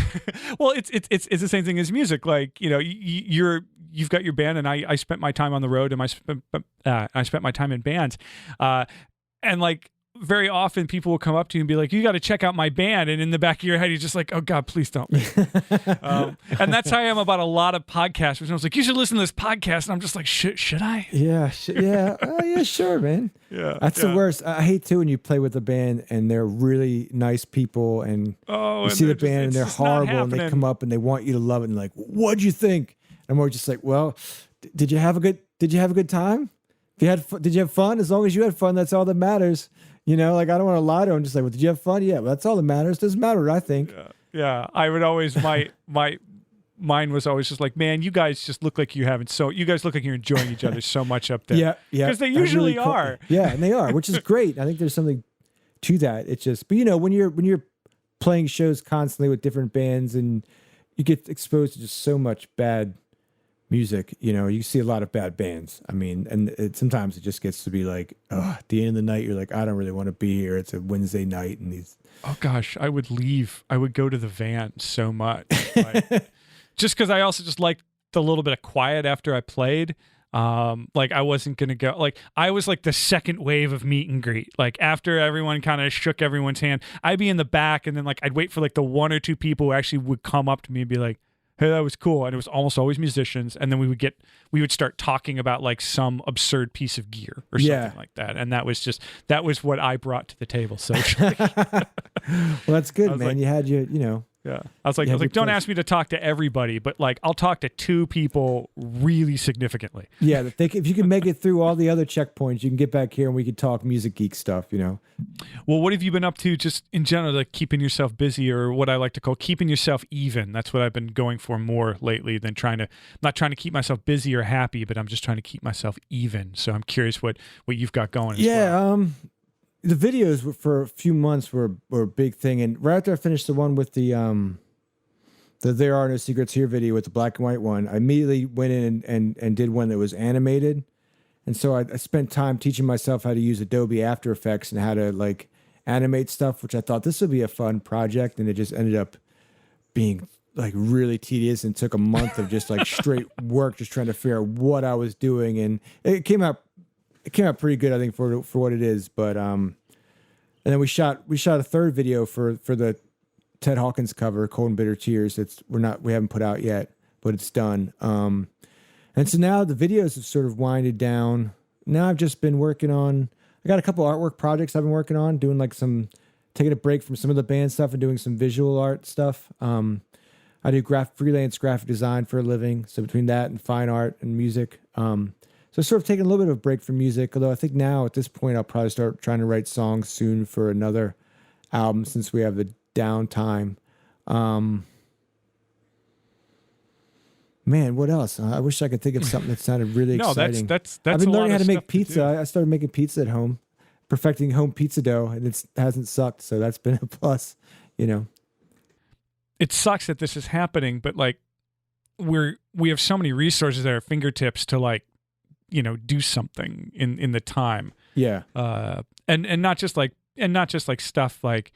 S3: Well, it's the same thing as music. Like, you've got your band, and I spent my time on the road, and I spent my time in bands. And like, very often people will come up to you and be like, you got to check out my band. And in the back of your head, you're just like, oh God, please don't. And that's how I am about a lot of podcasters. And I was like, you should listen to this podcast. And I'm just like, should I?
S2: Yeah. Yeah. Oh, yeah, sure, man.
S3: Yeah.
S2: That's the worst. I hate too when you play with a band and they're really nice people and you see the band and they're horrible and they come up and they want you to love it. And like, what'd you think? And we're just like, well, did you have a good time? Did you have fun? As long as you had fun, that's all that matters. Like I don't want to lie to them. Just like, well, did you have fun? Yeah, well, that's all that matters. Doesn't matter what I think.
S3: Yeah. I would always mine was always just like, man, you guys just look like you guys look like you're enjoying each other so much up there.
S2: Yeah.
S3: Because they usually are.
S2: Yeah, and they are, which is great. I think there's something to that. It's just, but when you're playing shows constantly with different bands and you get exposed to just so much bad music, you see a lot of bad bands. I mean, and sometimes it just gets to be like, at the end of the night, you're like, I don't really want to be here. It's a Wednesday night, and these.
S3: Oh gosh, I would leave. I would go to the van so much, just because I also just liked the little bit of quiet after I played. Like I wasn't gonna go. Like I was like the second wave of meet and greet. Like after everyone kind of shook everyone's hand, I'd be in the back, and then like I'd wait for like the one or two people who actually would come up to me and be like, hey, that was cool. And it was almost always musicians. And then we would start talking about like some absurd piece of gear or something like that. And that was what I brought to the table socially.
S2: Well, that's good, man.
S3: Like,
S2: you had
S3: yeah. I was like, don't ask me to talk to everybody, but like I'll talk to two people really significantly.
S2: Yeah. If you can make it through all the other checkpoints, you can get back here and we could talk music geek stuff,
S3: Well, what have you been up to just in general, like keeping yourself busy, or what I like to call keeping yourself even? That's what I've been going for more lately than not trying to keep myself busy or happy, but I'm just trying to keep myself even. So I'm curious what you've got going.
S2: The videos for a few months were a big thing, and right after I finished the one with the There Are No Secrets Here video with the black and white one, I immediately went in and did one that was animated, and so I spent time teaching myself how to use Adobe After Effects and how to like animate stuff, which I thought this would be a fun project, and it just ended up being like really tedious and took a month of just like straight work, just trying to figure out what I was doing, and it came out pretty good, I think, for what it is. But and then we shot a third video for the Ted Hawkins cover, Cold and Bitter Tears. We haven't put out yet, but it's done. And so now the videos have sort of winded down. Now I've just been working on. I got a couple artwork projects I've been working on, doing like some taking a break from some of the band stuff and doing some visual art stuff. I do freelance graphic design for a living. So between that and fine art and music. So sort of taking a little bit of a break from music, although I think now at this point I'll probably start trying to write songs soon for another album since we have the downtime. Man, what else? I wish I could think of something that sounded really exciting.
S3: That's
S2: I've been
S3: a lot
S2: learning how
S3: of
S2: to make
S3: stuff
S2: pizza. I started making pizza at home, perfecting home pizza dough, and it hasn't sucked. So that's been a plus, you know.
S3: It sucks that this is happening, but like we have so many resources at our fingertips to like, you know, do something in the time.
S2: Yeah.
S3: And not just like stuff like,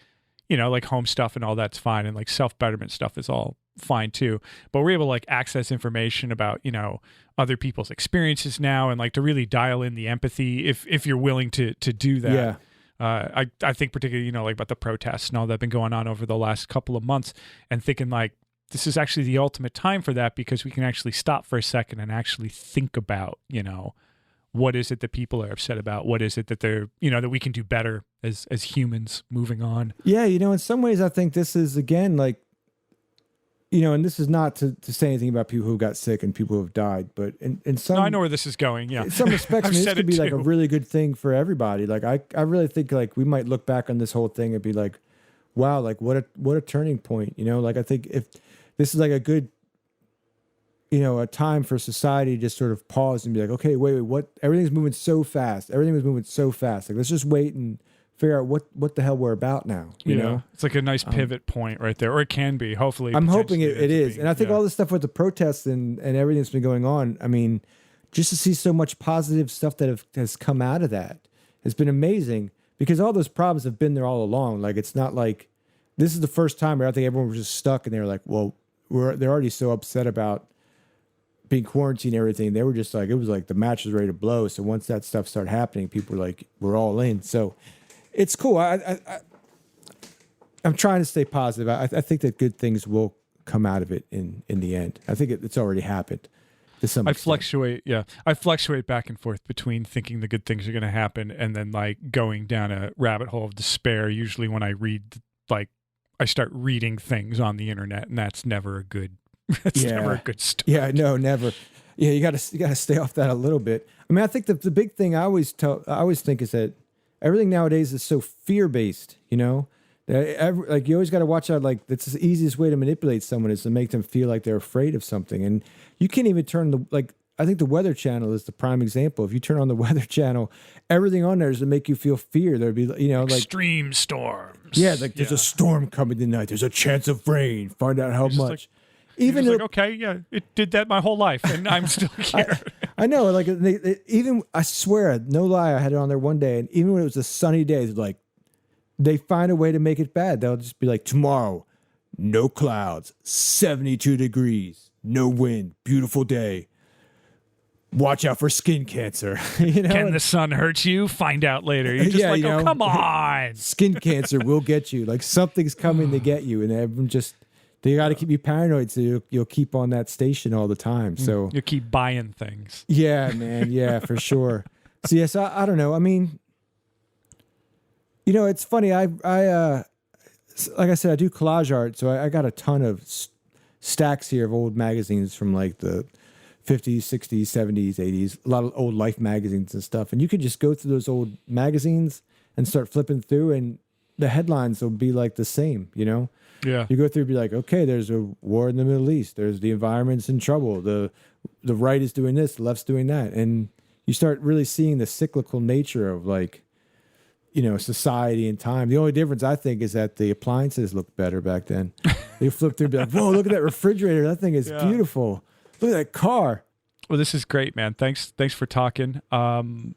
S3: you know, like home stuff and all that's fine, and like self-betterment stuff is all fine too. But we're able to like access information about, you know, other people's experiences now, and like to really dial in the empathy if you're willing to do that.
S2: Yeah.
S3: I think particularly, you know, like about the protests and all that have been going on over the last couple of months, and thinking like this is actually the ultimate time for that, because we can actually stop for a second and actually think about, you know, what is it that people are upset about? What is it that they're, you know, that we can do better as humans moving on?
S2: Yeah. You know, in some ways I think this is, again, like, you know, and this is not to say anything about people who got sick and people who have died, but in some...
S3: No, I know where this is going, yeah.
S2: In some respects, I mean, this could be like a really good thing for everybody. Like, I really think, like, we might look back on this whole thing and be like, wow, like, what a turning point, you know? Like, I think if this is like a good, you know, a time for society to just sort of pause and be like, okay, wait, what? Everything's moving so fast. Everything was moving so fast. Like, let's just wait and figure out what the hell we're about now. You know,
S3: it's like a nice pivot point right there, or it can be. Hopefully,
S2: I'm hoping it is. And I think all this stuff with the protests and everything that's been going on, I mean, just to see so much positive stuff that has come out of that has been amazing, because all those problems have been there all along. Like, it's not like this is the first time where I think everyone was just stuck and they were like, well, they're already so upset about being quarantined and everything. They were just like, it was like the match was ready to blow. So once that stuff started happening, people were like, we're all in. So it's cool. I'm trying to stay positive. I think that good things will come out of it in the end. I think it's already happened to some extent.
S3: I fluctuate back and forth between thinking the good things are going to happen and then like going down a rabbit hole of despair. Usually when I read, like, I start reading things on the internet, and that's never a good. That's never a good start.
S2: Yeah, no, never. Yeah, you got to stay off that a little bit. I mean, I think the big thing I always think is that everything nowadays is so fear-based, you know? Like, you always got to watch out. Like, that's the easiest way to manipulate someone is to make them feel like they're afraid of something. And you can't even turn I think the Weather Channel is the prime example. If you turn on the Weather Channel, everything on there is to make you feel fear. There'd be, you know, like
S3: extreme storms.
S2: Yeah, like there's a storm coming tonight. There's a chance of rain. Find out how much.
S3: Even like, okay, yeah, it did that my whole life, and I'm still here.
S2: I know, like even I swear, no lie, I had it on there one day, and even when it was a sunny day, it's like they find a way to make it bad. They'll just be like, tomorrow, no clouds, 72 degrees, no wind, beautiful day. Watch out for skin cancer. You know?
S3: Can the sun hurt you? Find out later. You're just like, oh, come on.
S2: Skin cancer will get you. Like, something's coming to get you, and everyone just. They got to keep you paranoid, so you'll keep on that station all the time. So
S3: you keep buying things.
S2: Yeah, man. Yeah, for sure. So yes, I don't know. I mean, you know, it's funny. I like I said, I do collage art, so I got a ton of stacks here of old magazines from like the 50s, 60s, 70s, 80s. A lot of old Life magazines and stuff. And you could just go through those old magazines and start flipping through, and the headlines will be like the same. You know.
S3: Yeah.
S2: You go through and be like, okay, there's a war in the Middle East. There's the environment's in trouble. The right is doing this, the left's doing that. And you start really seeing the cyclical nature of, like, you know, society and time. The only difference, I think, is that the appliances looked better back then. You flip through and be like, whoa, look at that refrigerator. That thing is beautiful. Look at that car.
S3: Well, this is great, man. Thanks for talking. The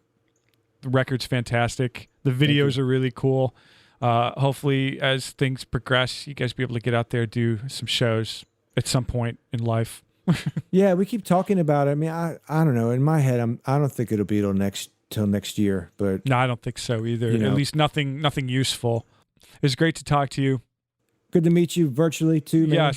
S3: record's fantastic. The videos are really cool. Hopefully, as things progress, you guys be able to get out there, do some shows at some point in life.
S2: Yeah, we keep talking about it. I mean, I don't know. In my head, I don't think it'll be till next year. But
S3: no, I don't think so either.
S2: You know.
S3: At least nothing useful. It was great to talk to you.
S2: Good to meet you virtually too, man.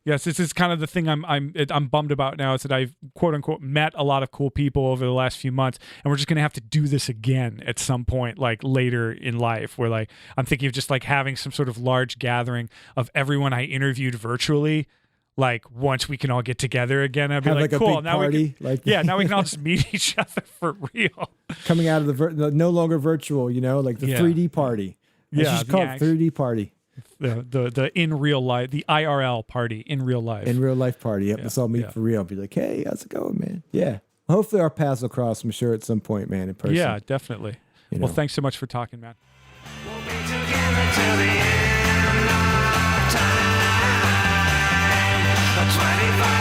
S3: Yes, this is kind of the thing I'm bummed about now, is that I've quote unquote met a lot of cool people over the last few months, and we're just gonna have to do this again at some point, like later in life, where like I'm thinking of just like having some sort of large gathering of everyone I interviewed virtually. Like once we can all get together again, I'd be like, cool.
S2: A big
S3: now
S2: party,
S3: we can, now we can all just meet each other for real.
S2: Coming out of the no longer virtual, like the 3D party. It's just called 3D party.
S3: The in real life, the IRL party in real life.
S2: In real life party. Yep. Let's all meet for real. Be like, hey, how's it going, man? Yeah. Hopefully our paths will cross, I'm sure, at some point, man, in person.
S3: Yeah, definitely. Well, thanks so much for talking, man.
S4: We'll be together till the end of time. 25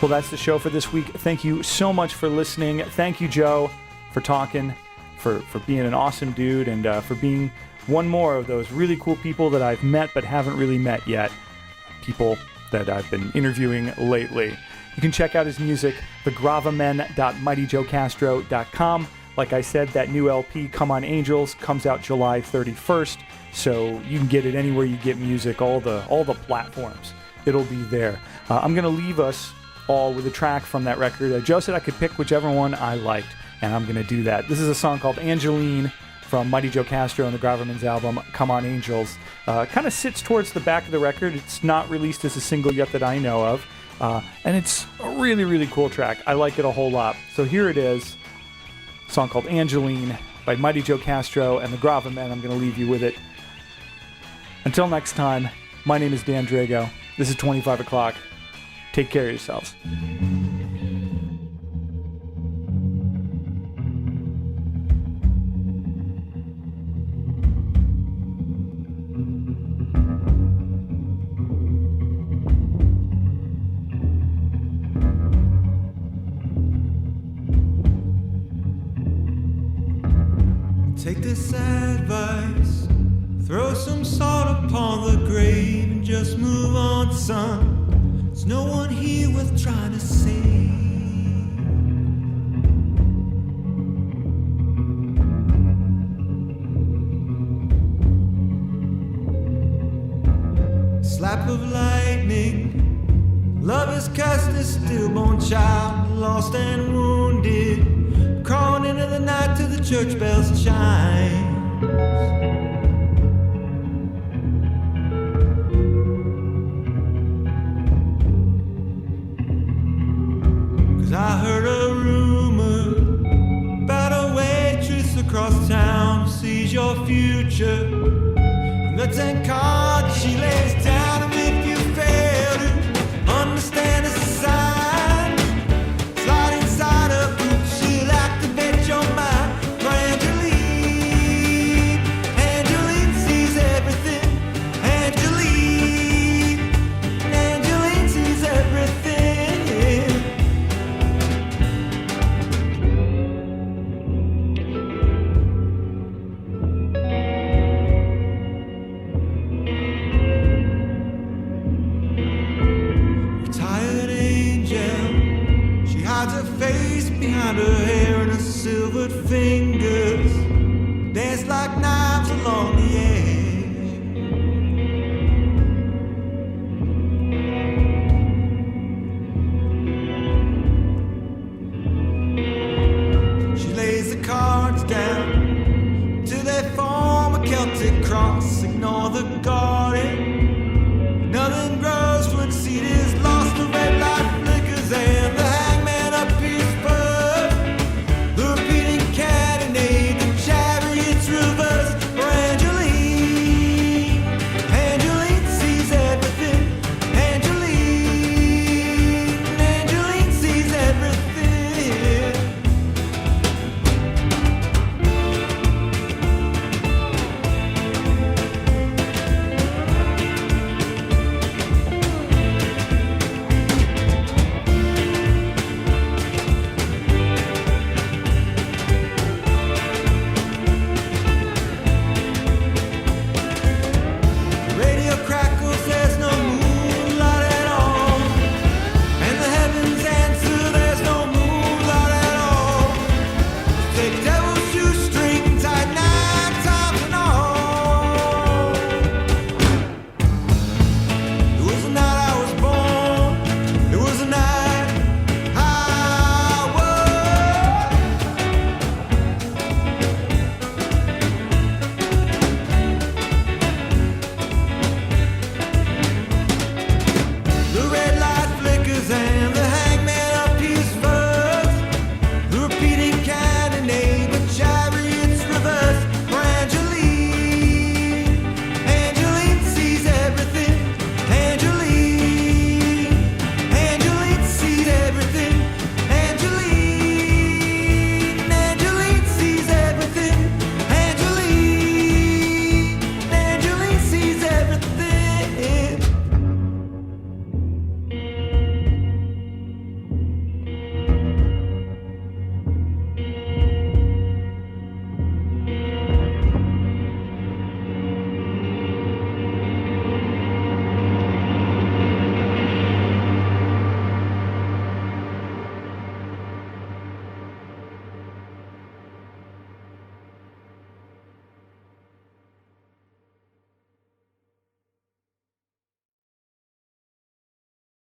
S1: Well, that's the show for this week. Thank you so much for listening. Thank you, Joe, for talking, for being an awesome dude, and for being one more of those really cool people that I've met but haven't really met yet. People that I've been interviewing lately. You can check out his music, thegravamen.mightyjoecastro.com. Like I said, that new LP, Come On Angels, comes out July 31st, so you can get it anywhere you get music, all the platforms. It'll be there. I'm going to leave us all with a track from that record. Joe said I could pick whichever one I liked, and I'm going to do that. This is a song called Angeline from Mighty Joe Castro and the Gravamen's album, Come On Angels. Kind of sits towards the back of the record. It's not released as a single yet that I know of, and it's a really, really cool track. I like it a whole lot. So here it is, a song called Angeline by Mighty Joe Castro and the Gravamen. I'm going to leave you with it. Until next time, my name is Dan Drago. This is 25 o'clock. Take care of yourselves.
S5: Take this advice, throw some salt upon the grave and just move on, son. There's no one here worth trying to save. 'Slap of lightning, love has cast this stillborn child, lost and wounded, crawling into the night till the church bells chime. 'Cause I heard a rumor about a waitress across town who sees your future. And the 10 cards she lays down, and if you fail to understand the sign, slide inside her boot, she'll activate your mind. For Angeline sees everything. Angeline sees everything. Retired angel, she hides her face behind her hair and a silvered finger.